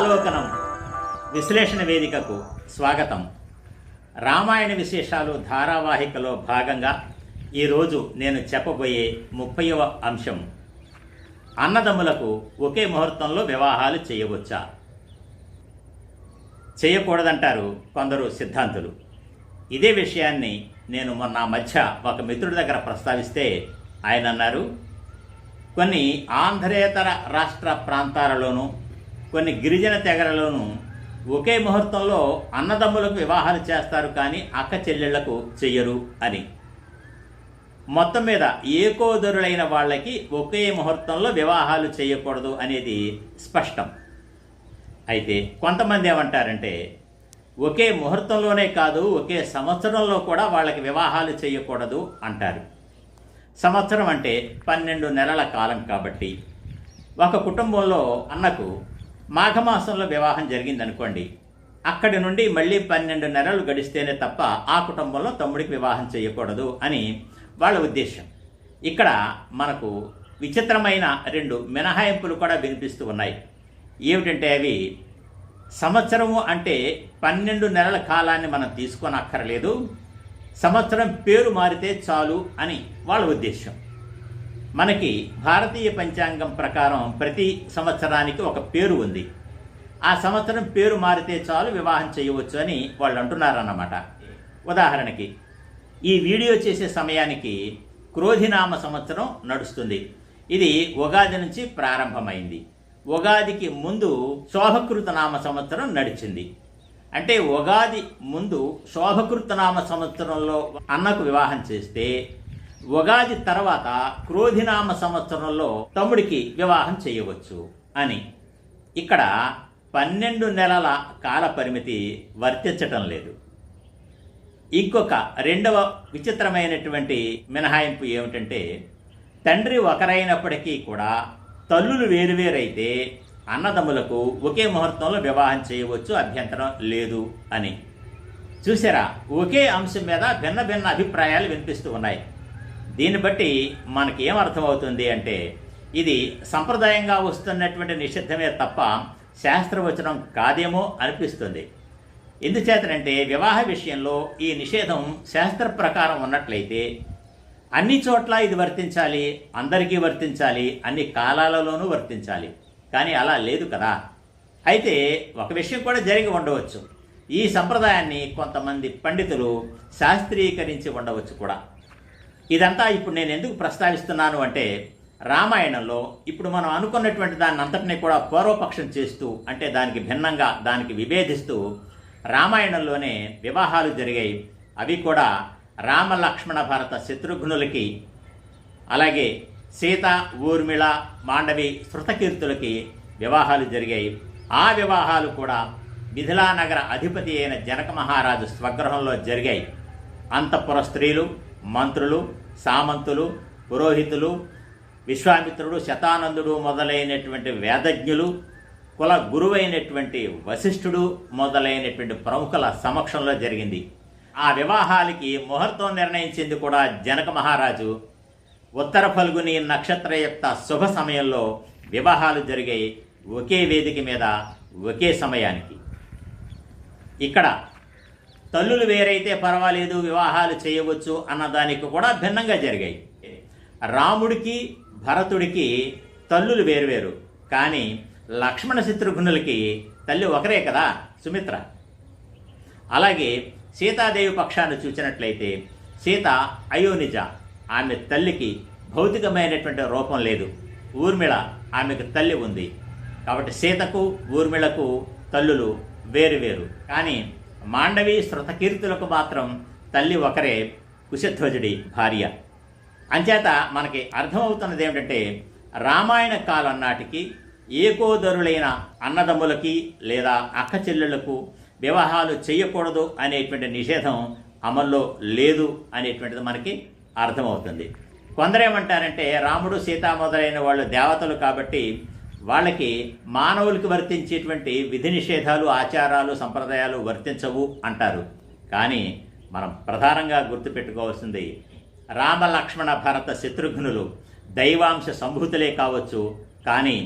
ఆలోకనం విశ్లేషణ వేదికకు స్వాగతం. రామాయణ విశేషాలు ధారావాహికలో భాగంగా ఈరోజు నేను చెప్పబోయే 30వ అంశం, అన్నదమ్ములకు ఒకే ముహూర్తంలో వివాహాలు చేయవచ్చా? చేయకూడదంటారు కొందరు సిద్ధాంతులు. ఇదే విషయాన్ని నేను మొన్న మధ్య ఒక మిత్రుడి దగ్గర ప్రస్తావిస్తే ఆయన అన్నారు, కొన్ని ఆంధ్రేతర రాష్ట్ర ప్రాంతాలలోనూ కొన్ని గిరిజన తెగలలోనూ ఒకే ముహూర్తంలో అన్నదమ్ములకు వివాహాలు చేస్తారు, కానీ అక్క చెల్లెళ్లకు చెయ్యరు అని. మొత్తం మీద ఏకోదరులైన వాళ్ళకి ఒకే ముహూర్తంలో వివాహాలు చేయకూడదు అనేది స్పష్టం. అయితే కొంతమంది ఏమంటారంటే, ఒకే ముహూర్తంలోనే కాదు, ఒకే సంవత్సరంలో కూడా వాళ్ళకి వివాహాలు చేయకూడదు అంటారు. సంవత్సరం అంటే 12 నెలల కాలం కాబట్టి, ఒక కుటుంబంలో అన్నకు మాఘమాసంలో వివాహం జరిగిందనుకోండి, అక్కడి నుండి మళ్ళీ 12 నెలలు గడిస్తేనే తప్ప ఆ కుటుంబంలో తమ్ముడికి వివాహం చేయకూడదు అని వాళ్ళ ఉద్దేశం. ఇక్కడ మనకు విచిత్రమైన 2 మినహాయింపులు కూడా వినిపిస్తూ ఉన్నాయి. ఏమిటంటే అవి, సంవత్సరము అంటే 12 నెలల కాలాన్ని మనం తీసుకోనక్కర్లేదు, సంవత్సరం పేరు మారితే చాలు అని వాళ్ళ ఉద్దేశం. మనకి భారతీయ పంచాంగం ప్రకారం ప్రతి సంవత్సరానికి ఒక పేరు ఉంది. ఆ సంవత్సరం పేరు మారితే చాలు వివాహం చేయవచ్చు అని వాళ్ళు అంటున్నారన్నమాట. ఉదాహరణకి ఈ వీడియో చేసే సమయానికి క్రోధినామ సంవత్సరం నడుస్తుంది. ఇది ఉగాది నుంచి ప్రారంభమైంది. ఉగాదికి ముందు శోభకృత నామ సంవత్సరం నడిచింది. అంటే ఉగాది ముందు శోభకృత నామ సంవత్సరంలో అన్నకు వివాహం చేస్తే, ఉగాది తర్వాత క్రోధినామ సంవత్సరంలో తమ్ముడికి వివాహం చేయవచ్చు అని. ఇక్కడ 12 నెలల కాల పరిమితి వర్తించటం లేదు. ఇంకొక రెండవ విచిత్రమైనటువంటి మినహాయింపు ఏమిటంటే, తండ్రి ఒకరైనప్పటికీ కూడా తల్లులు వేరువేరైతే అన్నదమ్ములకు ఒకే ముహూర్తంలో వివాహం చేయవచ్చు, అభ్యంతరం లేదు అని. చూసారా, ఒకే అంశం మీద భిన్న భిన్న అభిప్రాయాలు వినిపిస్తూ ఉన్నాయి. దీన్ని బట్టి మనకి ఏమర్థమవుతుంది అంటే, ఇది సంప్రదాయంగా వస్తున్నటువంటి నిషిద్ధమే తప్ప శాస్త్రవచనం కాదేమో అనిపిస్తుంది. ఎందుచేతనంటే, వివాహ విషయంలో ఈ నిషేధం శాస్త్ర ప్రకారం ఉన్నట్లయితే అన్ని చోట్ల ఇది వర్తించాలి, అందరికీ వర్తించాలి, అన్ని కాలాలలోనూ వర్తించాలి. కానీ అలా లేదు కదా. అయితే ఒక విషయం కూడా జరిగి ఉండవచ్చు. ఈ సంప్రదాయాన్ని కొంతమంది పండితులు శాస్త్రీకరించి ఉండవచ్చు కూడా. ఇదంతా ఇప్పుడు నేను ఎందుకు ప్రస్తావిస్తున్నాను అంటే, రామాయణంలో ఇప్పుడు మనం అనుకున్నటువంటి దాన్ని అంతటినీ కూడా పూర్వపక్షం చేస్తూ, అంటే దానికి భిన్నంగా, దానికి విభేదిస్తూ రామాయణంలోనే వివాహాలు జరిగాయి. అవి కూడా రామ లక్ష్మణ భరత శత్రుఘ్నులకి, అలాగే సీత ఊర్మిళ మాండవి శృతకీర్తులకి వివాహాలు జరిగాయి. ఆ వివాహాలు కూడా మిథిలానగర అధిపతి అయిన జనక మహారాజు స్వగృహంలో జరిగాయి. అంతఃపుర స్త్రీలు, మంత్రులు, సామంతులు, పురోహితులు, విశ్వామిత్రుడు, శతానందుడు మొదలైనటువంటి వేదజ్ఞులు, కుల గురువైనటువంటి వశిష్ఠుడు మొదలైనటువంటి ప్రముఖుల సమక్షంలో జరిగింది. ఆ వివాహాలకి ముహూర్తం నిర్ణయించింది కూడా జనక మహారాజు. ఉత్తర ఫల్గుని నక్షత్రయుక్త శుభ సమయంలో వివాహాలు జరిగాయి, ఒకే వేదిక మీద ఒకే సమయానికి. ఇక్కడ తల్లులు వేరైతే పర్వాలేదు, వివాహాలు చేయవచ్చు అన్నదానికి కూడా భిన్నంగా జరిగాయి. రాముడికి భరతుడికి తల్లులు వేరువేరు, కానీ లక్ష్మణ శత్రుఘ్నులకి తల్లి ఒకరే కదా, సుమిత్ర. అలాగే సీతాదేవి పక్షాన్ని చూసినట్లయితే సీత అయోనిజ, ఆమె తల్లికి భౌతికమైనటువంటి రూపం లేదు. ఊర్మిళ, ఆమెకు తల్లి ఉంది. కాబట్టి సీతకు ఊర్మిళకు తల్లులు వేరువేరు. కానీ మాండవి శృతకీర్తులకు మాత్రం తల్లి ఒకరే, కుశధ్వజుడి భార్య. అంచేత మనకి అర్థమవుతున్నది ఏమిటంటే, రామాయణ కాలం నాటికి ఏకోదరులైన అన్నదమ్ములకి లేదా అక్క చెల్లెళ్లకు వివాహాలు చేయకూడదు అనేటువంటి నిషేధం అమల్లో లేదు అనేటువంటిది మనకి అర్థమవుతుంది. కొందరేమంటారంటే, రాముడు సీత మొదలైన వాళ్ళు దేవతలు కాబట్టి వాళ్ళకి మానవులకి వర్తించేటువంటి విధి నిషేధాలు, ఆచారాలు, సంప్రదాయాలు వర్తించవు అంటారు. కానీ మనం ప్రధానంగా గుర్తుపెట్టుకోవాల్సింది, రామ లక్ష్మణ భరత శత్రుఘ్నులు దైవాంశ సంభూతులే కావచ్చు, కానీ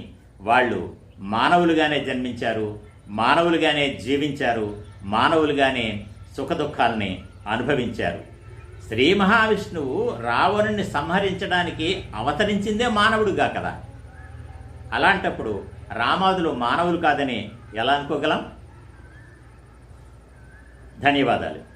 వాళ్ళు మానవులుగానే జన్మించారు, మానవులుగానే జీవించారు, మానవులుగానే సుఖదుఖాలని అనుభవించారు. శ్రీ మహావిష్ణువు రావణుని సంహరించడానికి అవతరించిందే మానవుడుగా కదా. అలాంటప్పుడు రామాదులు మానవులు కాదని ఎలా అనుకోగలం? ధన్యవాదాలు.